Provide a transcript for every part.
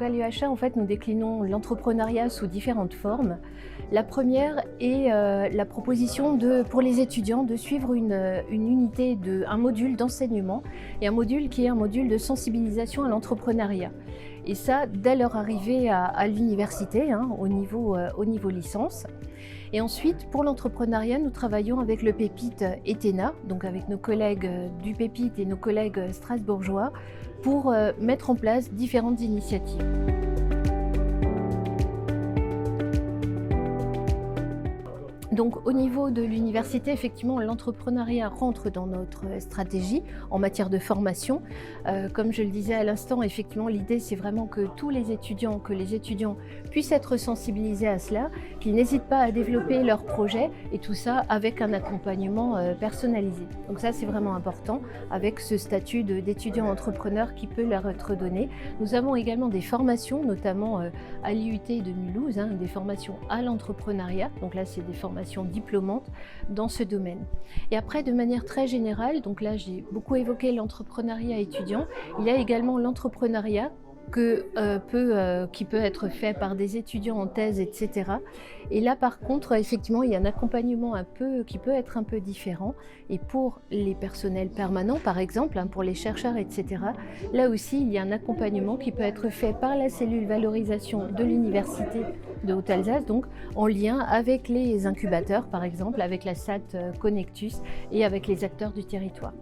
ValueHA, en fait, nous déclinons l'entrepreneuriat sous différentes formes. La première est la proposition pour les étudiants de suivre une unité, un module d'enseignement et un module qui est un module de sensibilisation à l'entrepreneuriat. Et ça, dès leur arrivée à l'université, au niveau licence. Et ensuite, pour l'entrepreneuriat, nous travaillons avec le Pépite ETENA, donc avec nos collègues du Pépite et nos collègues strasbourgeois, pour mettre en place différentes initiatives. Donc au niveau de l'université, effectivement, l'entrepreneuriat rentre dans notre stratégie en matière de formation. Comme je le disais à l'instant, effectivement, l'idée c'est vraiment que les étudiants puissent être sensibilisés à cela, qu'ils n'hésitent pas à développer leurs projets et tout ça avec un accompagnement personnalisé. Donc ça c'est vraiment important avec ce statut d'étudiant entrepreneur qui peut leur être donné. Nous avons également des formations, notamment à l'IUT de Mulhouse, des formations à l'entrepreneuriat. Donc là c'est des formations diplômantes dans ce domaine. Et après, de manière très générale, donc là j'ai beaucoup évoqué l'entrepreneuriat étudiant, il y a également l'entrepreneuriat qui peut être fait par des étudiants en thèse, etc. Et là, par contre, effectivement, il y a un accompagnement qui peut être un peu différent. Et pour les personnels permanents, par exemple, pour les chercheurs, etc., là aussi, il y a un accompagnement qui peut être fait par la cellule valorisation de l'Université de Haute-Alsace, donc en lien avec les incubateurs, par exemple, avec la SAT Connectus et avec les acteurs du territoire.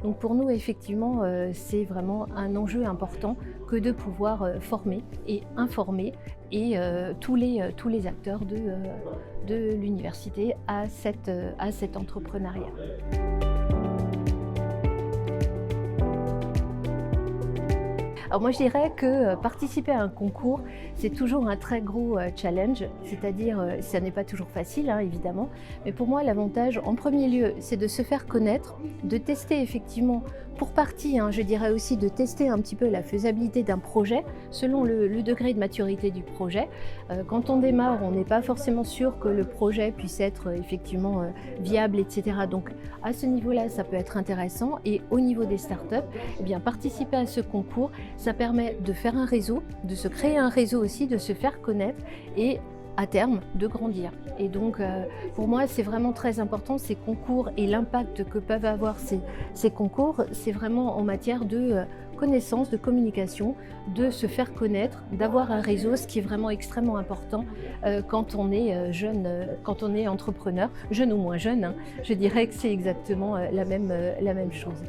Donc pour nous, effectivement, c'est vraiment un enjeu important que de pouvoir former et informer tous les acteurs de l'université à cet entrepreneuriat. Alors moi je dirais que participer à un concours, c'est toujours un très gros challenge, c'est-à-dire ça n'est pas toujours facile évidemment, mais pour moi l'avantage en premier lieu c'est de se faire connaître, de tester effectivement pour partie, je dirais aussi de tester un petit peu la faisabilité d'un projet selon le degré de maturité du projet. Quand on démarre, on n'est pas forcément sûr que le projet puisse être effectivement viable, etc. Donc à ce niveau-là, ça peut être intéressant. Et au niveau des startups, eh bien, participer à ce concours, ça permet de faire un réseau, de se créer un réseau aussi, de se faire connaître et à terme de grandir. Et donc pour moi c'est vraiment très important ces concours et l'impact que peuvent avoir ces concours, c'est vraiment en matière de connaissance, de communication, de se faire connaître, d'avoir un réseau, ce qui est vraiment extrêmement important quand on est jeune, quand on est entrepreneur, jeune ou moins jeune, je dirais que c'est exactement la même chose.